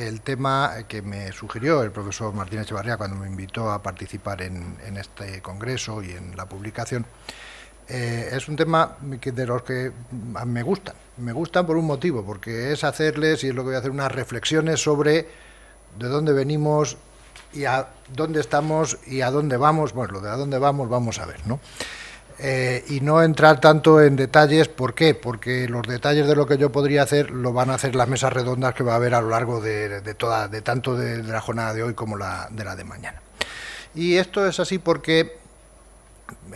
El tema que me sugirió el profesor Martín Echevarría cuando me invitó a participar en este congreso y en la publicación es un tema de los que me gustan. Me gustan por un motivo, porque es hacerles, y es lo que voy a hacer, unas reflexiones sobre de dónde venimos y a dónde estamos y a dónde vamos. Bueno, lo de a dónde vamos a ver, ¿no? Y no entrar tanto en detalles. ¿Por qué? Porque los detalles de lo que yo podría hacer lo van a hacer las mesas redondas que va a haber a lo largo de tanto de la jornada de hoy como de la de mañana. Y esto es así porque,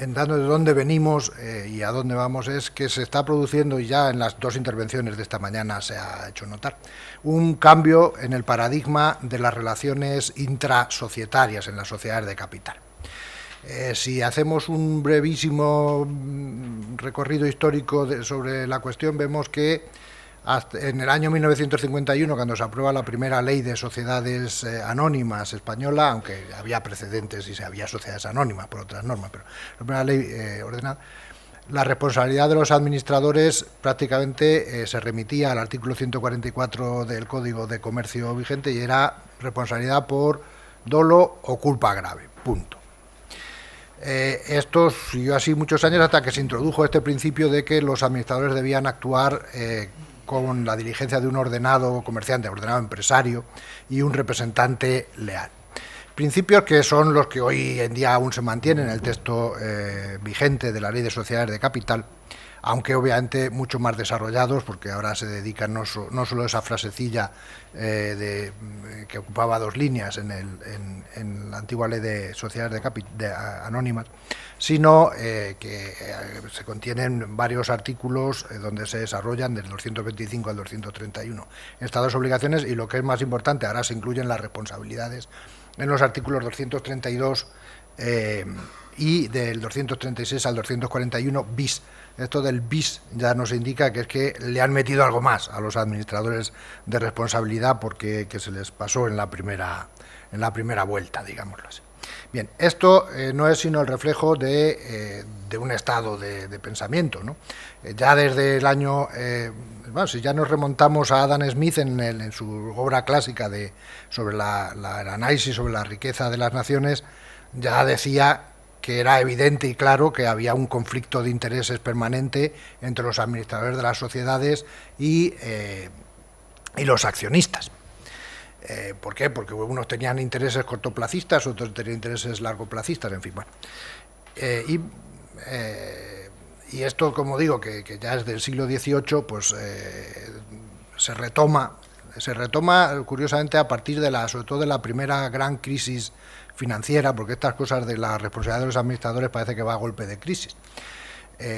dando de dónde venimos y a dónde vamos, es que se está produciendo, y ya en las dos intervenciones de esta mañana se ha hecho notar, un cambio en el paradigma de las relaciones intrasocietarias en las sociedades de capital. Si hacemos un brevísimo recorrido histórico sobre la cuestión, vemos que en el año 1951, cuando se aprueba la primera ley de sociedades anónimas española, aunque había precedentes y se había sociedades anónimas por otras normas, pero la primera ley ordenada, la responsabilidad de los administradores prácticamente se remitía al artículo 144 del Código de Comercio vigente y era responsabilidad por dolo o culpa grave, punto. Esto siguió así muchos años hasta que se introdujo este principio de que los administradores debían actuar con la diligencia de un ordenado comerciante, ordenado empresario y un representante leal. Principios que son los que hoy en día aún se mantienen en el texto vigente de la Ley de Sociedades de Capital, aunque obviamente mucho más desarrollados, porque ahora se dedican no solo a esa frasecilla que ocupaba dos líneas en la antigua Ley de Sociedades Anónimas, sino que se contienen varios artículos donde se desarrollan del 225 al 231 estas dos obligaciones, y lo que es más importante, ahora se incluyen las responsabilidades en los artículos 232 y del 236 al 241 bis. Esto del bis ya nos indica que es que le han metido algo más a los administradores de responsabilidad porque que se les pasó en la primera vuelta, digámoslo así. Bien, esto no es sino el reflejo de un estado de pensamiento, ¿no? Ya desde el año... bueno, si ya nos remontamos a Adam Smith en su obra clásica sobre el análisis sobre la riqueza de las naciones, ya decía que era evidente y claro que había un conflicto de intereses permanente entre los administradores de las sociedades y los accionistas. ¿Por qué? Porque unos tenían intereses cortoplacistas, otros tenían intereses largoplacistas, en fin. Bueno. Y esto, como digo, que ya es del siglo XVIII, pues se retoma curiosamente a partir sobre todo de la primera gran crisis financiera, porque estas cosas de la responsabilidad de los administradores parece que va a golpe de crisis.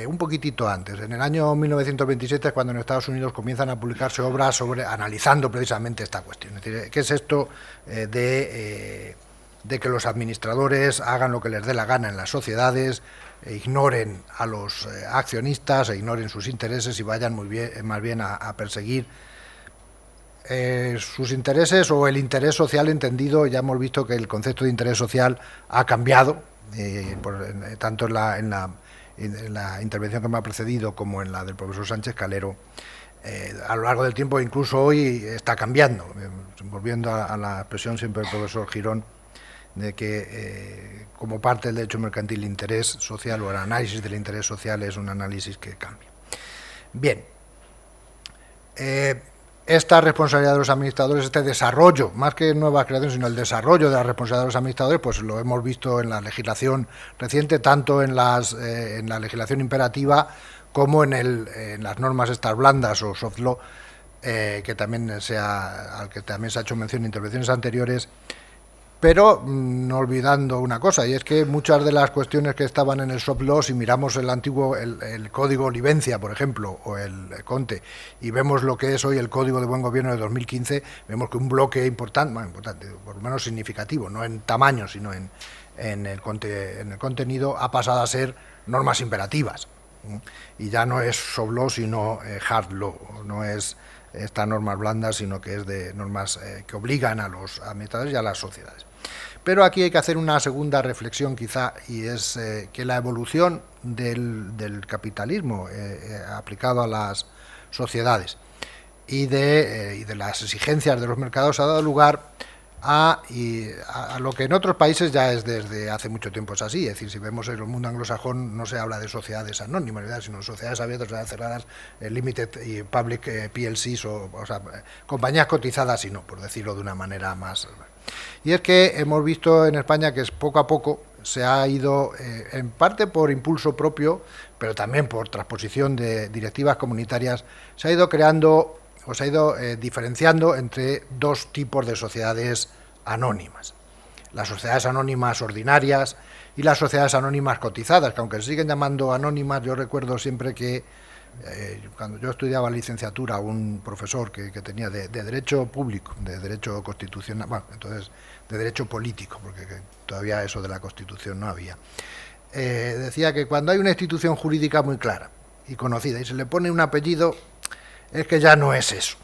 Un poquitito antes, en el año 1927, cuando en Estados Unidos comienzan a publicarse obras analizando precisamente esta cuestión. Es decir, ¿qué es esto de que los administradores hagan lo que les dé la gana en las sociedades, ignoren a los accionistas, ignoren sus intereses y vayan más bien a perseguir sus intereses o el interés social entendido? Ya hemos visto que el concepto de interés social ha cambiado, tanto en la intervención que me ha precedido como en la del profesor Sánchez Calero. A lo largo del tiempo, incluso hoy, está cambiando, volviendo a la expresión siempre del profesor Girón, de que como parte del derecho mercantil, el interés social o el análisis del interés social es un análisis que cambia. Bien, esta responsabilidad de los administradores, este desarrollo, más que nuevas creaciones, sino el desarrollo de la responsabilidad de los administradores, pues lo hemos visto en la legislación reciente, tanto en la legislación imperativa como en las normas estas blandas o soft law, al que también se ha hecho mención en intervenciones anteriores, pero no olvidando una cosa, y es que muchas de las cuestiones que estaban en el soft law, si miramos el antiguo, el Código Olivencia, por ejemplo, o el Conte, y vemos lo que es hoy el Código de Buen Gobierno de 2015, vemos que un bloque importante, por lo menos significativo, no en tamaño, sino en el contenido, ha pasado a ser normas imperativas. Y ya no es soft law, sino hard law, no es estas normas blandas, sino que es de normas que obligan a los administradores y a las sociedades. Pero aquí hay que hacer una segunda reflexión quizá, y es que la evolución del capitalismo aplicado a las sociedades y de las exigencias de los mercados ha dado lugar a lo que en otros países ya es desde hace mucho tiempo es así. Es decir, si vemos en el mundo anglosajón no se habla de sociedades anónimas, ¿verdad?, sino sociedades abiertas, sociedades cerradas, limited y public PLCs, o sea, compañías cotizadas y no, por decirlo de una manera más. Y es que hemos visto en España que poco a poco se ha ido, en parte por impulso propio, pero también por transposición de directivas comunitarias, se ha ido creando o se ha ido diferenciando entre dos tipos de sociedades anónimas. Las sociedades anónimas ordinarias y las sociedades anónimas cotizadas, que aunque se siguen llamando anónimas, yo recuerdo siempre que cuando yo estudiaba licenciatura, un profesor que tenía de Derecho Público, de Derecho Constitucional, bueno, entonces de Derecho Político, porque todavía eso de la Constitución no había, decía que cuando hay una institución jurídica muy clara y conocida y se le pone un apellido, es que ya no es eso.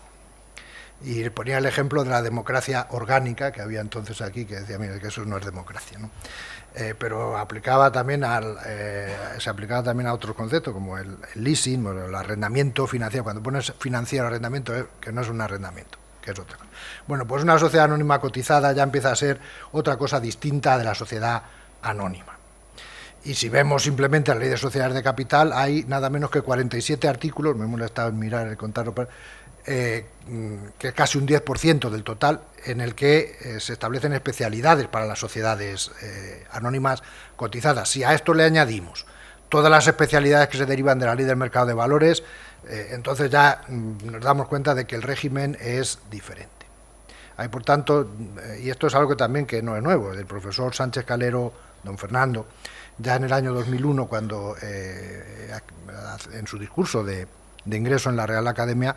Y ponía el ejemplo de la democracia orgánica que había entonces aquí, que decía, mira, que eso no es democracia, ¿no? Pero aplicaba también se aplicaba también a otros conceptos, como el leasing, bueno, el arrendamiento financiero. Cuando pones financiero arrendamiento, que no es un arrendamiento, que es otra cosa. Bueno, pues una sociedad anónima cotizada ya empieza a ser otra cosa distinta de la sociedad anónima. Y si vemos simplemente la ley de sociedades de capital, hay nada menos que 47 artículos, me he molestado en mirar y contarlo, que es casi un 10% del total, en el que se establecen especialidades para las sociedades anónimas cotizadas. Si a esto le añadimos todas las especialidades que se derivan de la ley del mercado de valores, entonces ya nos damos cuenta de que el régimen es diferente. Hay, por tanto, y esto es algo que también que no es nuevo, el profesor Sánchez Calero, don Fernando, ya en el año 2001, cuando en su discurso de ingreso en la Real Academia,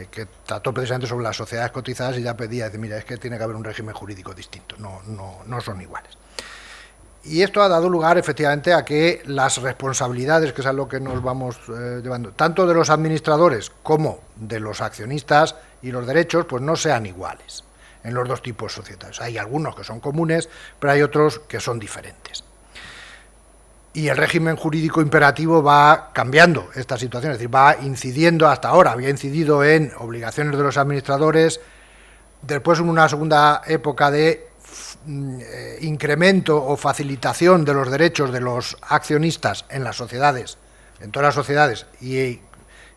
que trató precisamente sobre las sociedades cotizadas, y ya pedía, dice, mira, es que tiene que haber un régimen jurídico distinto, no son iguales. Y esto ha dado lugar efectivamente a que las responsabilidades, que es a lo que nos vamos llevando, tanto de los administradores como de los accionistas y los derechos, pues no sean iguales en los dos tipos societarios. Hay algunos que son comunes, pero hay otros que son diferentes. Y el régimen jurídico imperativo va cambiando esta situación, es decir, va incidiendo hasta ahora, había incidido en obligaciones de los administradores, después en una segunda época de incremento o facilitación de los derechos de los accionistas en las sociedades, en todas las sociedades y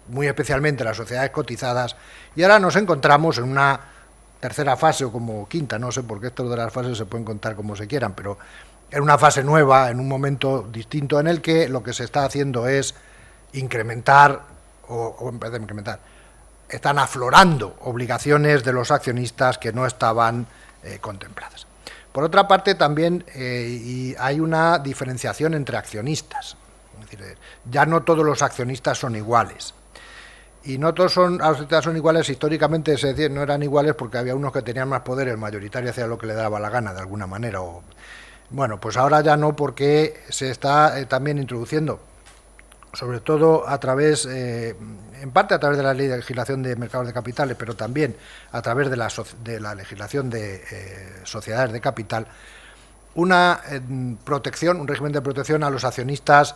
muy especialmente en las sociedades cotizadas, y ahora nos encontramos en una tercera fase o como quinta, no sé, porque esto de las fases se pueden contar como se quieran, pero en una fase nueva, en un momento distinto en el que lo que se está haciendo es incrementar, o en vez de incrementar, están aflorando obligaciones de los accionistas que no estaban contempladas. Por otra parte, también hay una diferenciación entre accionistas. Es decir, ya no todos los accionistas son iguales. Y no todos los accionistas son iguales, históricamente se decía, no eran iguales porque había unos que tenían más poder, el mayoritario hacía lo que le daba la gana, de alguna manera, bueno, pues ahora ya no, porque se está también introduciendo, sobre todo a través, en parte a través de la ley de legislación de mercados de capitales, pero también a través de la legislación de sociedades de capital, una protección, un régimen de protección a los accionistas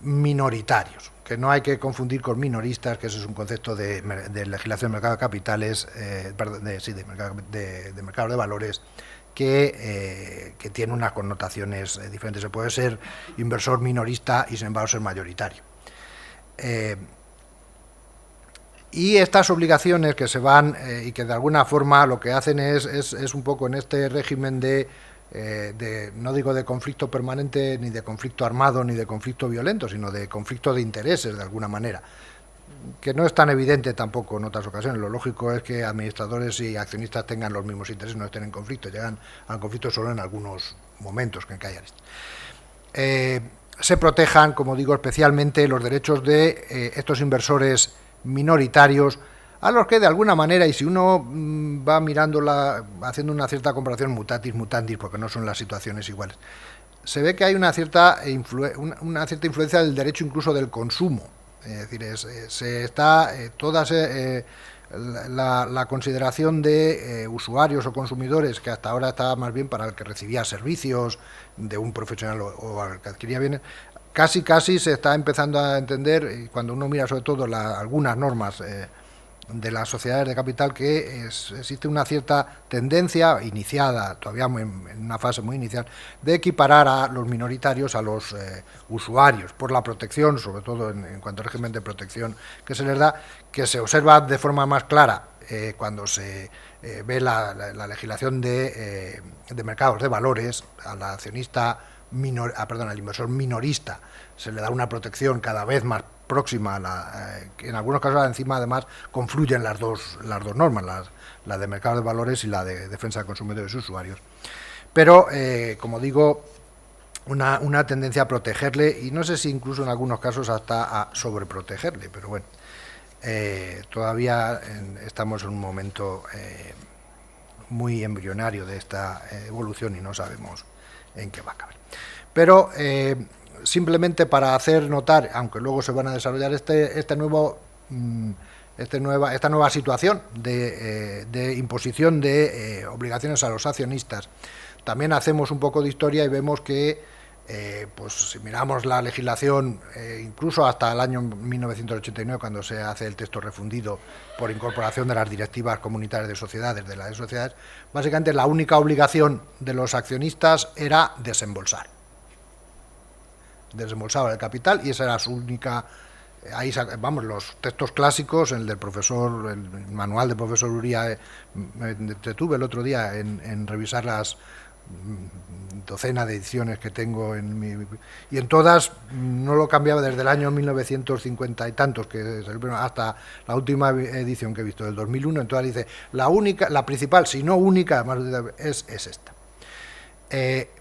minoritarios, que no hay que confundir con minoristas, que ese es un concepto de legislación de mercados de capitales, de mercados de valores, que tiene unas connotaciones diferentes. Se puede ser inversor minorista y sin embargo ser mayoritario. Y estas obligaciones que se van y que de alguna forma lo que hacen es un poco en este régimen no digo de conflicto permanente, ni de conflicto armado, ni de conflicto violento, sino de conflicto de intereses de alguna manera, que no es tan evidente tampoco en otras ocasiones. Lo lógico es que administradores y accionistas tengan los mismos intereses, no estén en conflicto, llegan al conflicto solo en algunos momentos que haya. Se protejan, como digo, especialmente los derechos de estos inversores minoritarios, a los que de alguna manera, y si uno va mirándola, haciendo una cierta comparación mutatis mutandis, porque no son las situaciones iguales, se ve que hay una cierta influencia del derecho incluso del consumo. Es decir, se está la consideración de usuarios o consumidores, que hasta ahora estaba más bien para el que recibía servicios de un profesional o al que adquiría bienes, casi se está empezando a entender, y cuando uno mira sobre todo algunas normas de las sociedades de capital que existe una cierta tendencia iniciada, todavía en una fase muy inicial, de equiparar a los minoritarios a los usuarios, por la protección, sobre todo en cuanto al régimen de protección que se les da, que se observa de forma más clara cuando se ve la legislación de mercados de valores. Al accionista al inversor minorista se le da una protección cada vez más próxima, que en algunos casos encima además confluyen las dos normas, la de mercado de valores y la de defensa de consumidores y usuarios. Pero, como digo, una tendencia a protegerle, y no sé si incluso en algunos casos hasta a sobreprotegerle, pero bueno, todavía estamos en un momento muy embrionario de esta evolución y no sabemos en qué va a acabar. Pero simplemente para hacer notar, aunque luego se van a desarrollar esta nueva situación de imposición de obligaciones a los accionistas, también hacemos un poco de historia y vemos que, pues si miramos la legislación, incluso hasta el año 1989, cuando se hace el texto refundido por incorporación de las directivas comunitarias de sociedades, de la de sociedades, básicamente la única obligación de los accionistas era desembolsar el capital, y esa era su única. Ahí vamos, los textos clásicos, el manual del profesor Uría, me detuve el otro día en revisar las docena de ediciones que tengo y en todas no lo cambiaba desde el año 1950 y tantos, que hasta la última edición que he visto del 2001. En todas dice la principal, si no única, además es esta.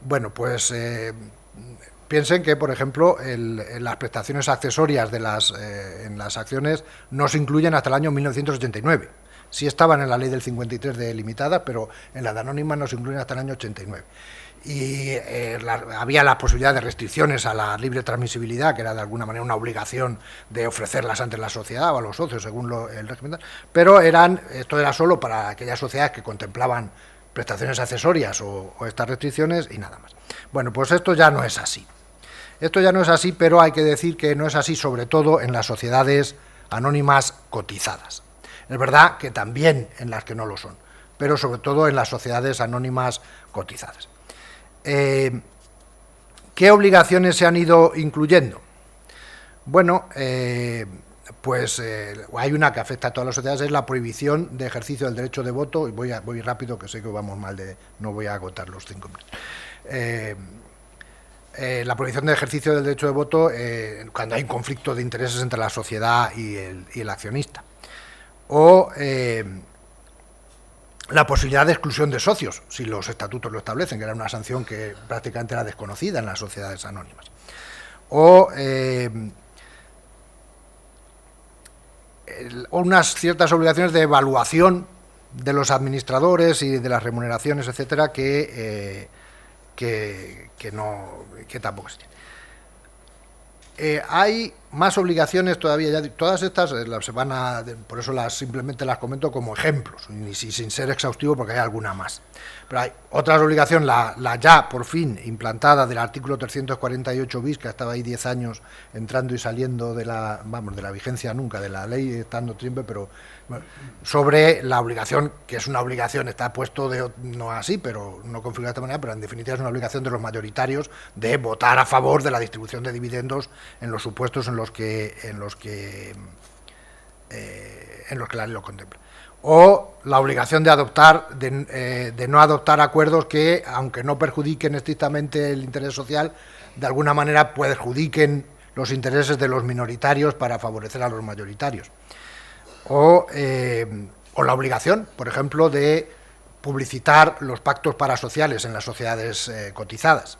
Bueno, pues piensen que, por ejemplo, las prestaciones accesorias en las acciones no se incluyen hasta el año 1989. Sí estaban en la ley del 53 de limitada, pero en la de anónimas no se incluyen hasta el año 89. Y había la posibilidad de restricciones a la libre transmisibilidad, que era de alguna manera una obligación de ofrecerlas ante la sociedad o a los socios, según el régimen, pero esto era solo para aquellas sociedades que contemplaban prestaciones accesorias o estas restricciones y nada más. Bueno, pues esto ya no es así. Esto ya no es así, pero hay que decir que no es así sobre todo en las sociedades anónimas cotizadas. Es verdad que también en las que no lo son, pero sobre todo en las sociedades anónimas cotizadas. ¿Qué obligaciones se han ido incluyendo? Bueno, pues hay una que afecta a todas las sociedades, es la prohibición de ejercicio del derecho de voto, y voy rápido, que sé que vamos mal, no voy a agotar los 5 minutos. La prohibición de ejercicio del derecho de voto cuando hay un conflicto de intereses entre la sociedad y el accionista. O la posibilidad de exclusión de socios, si los estatutos lo establecen, que era una sanción que prácticamente era desconocida en las sociedades anónimas. O unas ciertas obligaciones de evaluación de los administradores y de las remuneraciones, etcétera, que tampoco se tiene. Hay más obligaciones todavía, todas estas por eso simplemente las comento como ejemplos, y sin ser exhaustivo, porque hay alguna más. Pero hay otras obligaciones, la ya por fin implantada del artículo 348 bis, que estaba ahí 10 años entrando y saliendo de la vigencia nunca, de la ley estando siempre, pero bueno, sobre la obligación, que es una obligación, está puesto no así, pero no configurado de esta manera, pero en definitiva es una obligación de los mayoritarios de votar a favor de la distribución de dividendos en los supuestos en los que la ley lo contempla. O la obligación de no adoptar acuerdos que, aunque no perjudiquen estrictamente el interés social, de alguna manera perjudiquen los intereses de los minoritarios para favorecer a los mayoritarios. O la obligación, por ejemplo, de publicitar los pactos parasociales en las sociedades cotizadas.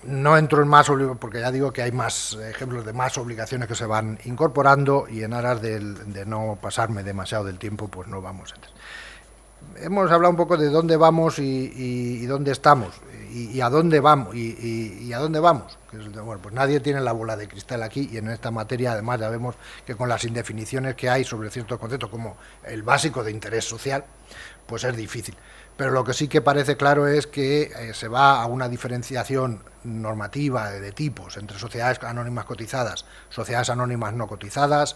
No entro en más, porque ya digo que hay más ejemplos de más obligaciones que se van incorporando, y en aras de no pasarme demasiado del tiempo, pues no vamos a entrar. Hemos hablado un poco de dónde vamos y dónde estamos, y a dónde vamos, y a dónde vamos. Bueno, pues nadie tiene la bola de cristal aquí, y en esta materia además ya vemos que con las indefiniciones que hay sobre ciertos conceptos, como el básico de interés social, pues es difícil. Pero lo que sí que parece claro es que se va a una diferenciación normativa de tipos entre sociedades anónimas cotizadas, sociedades anónimas no cotizadas,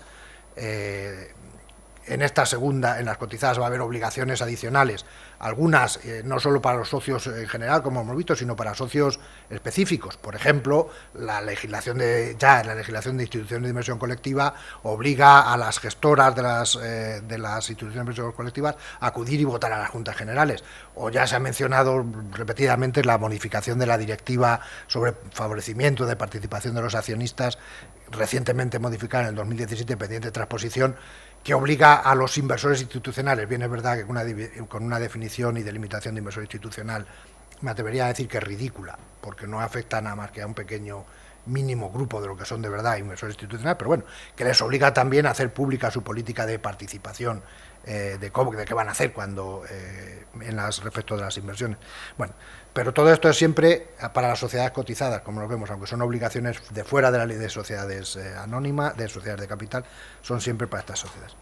en esta segunda, en las cotizadas, va a haber obligaciones adicionales, algunas no solo para los socios en general, como hemos visto, sino para socios específicos. Por ejemplo, la legislación de instituciones de inversión colectiva obliga a las gestoras de las instituciones de inversión colectivas a acudir y votar a las juntas generales. O ya se ha mencionado repetidamente la modificación de la directiva sobre favorecimiento de participación de los accionistas, recientemente modificada en el 2017, pendiente de transposición, que obliga a los inversores institucionales, bien es verdad que con una definición y delimitación de inversor institucional, me atrevería a decir que es ridícula, porque no afecta nada más que a un pequeño mínimo grupo de lo que son de verdad inversores institucionales, pero bueno, que les obliga también a hacer pública su política de participación, de qué van a hacer cuando respecto de las inversiones. Bueno, pero todo esto es siempre para las sociedades cotizadas, como lo vemos, aunque son obligaciones de fuera de la ley de sociedades anónimas, de sociedades de capital, son siempre para estas sociedades.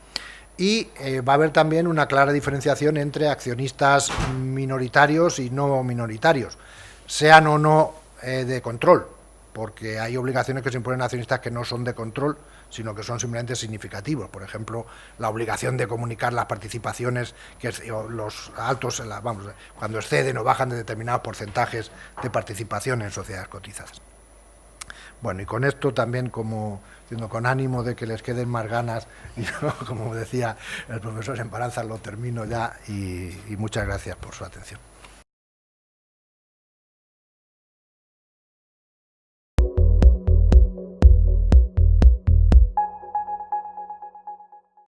Y va a haber también una clara diferenciación entre accionistas minoritarios y no minoritarios, sean o no de control, porque hay obligaciones que se imponen a accionistas que no son de control, sino que son simplemente significativos. Por ejemplo, la obligación de comunicar las participaciones, los altos, cuando exceden o bajan de determinados porcentajes de participación en sociedades cotizadas. Bueno, y con esto también, con ánimo de que les queden más ganas, y como decía el profesor Emparanza, lo termino ya y muchas gracias por su atención.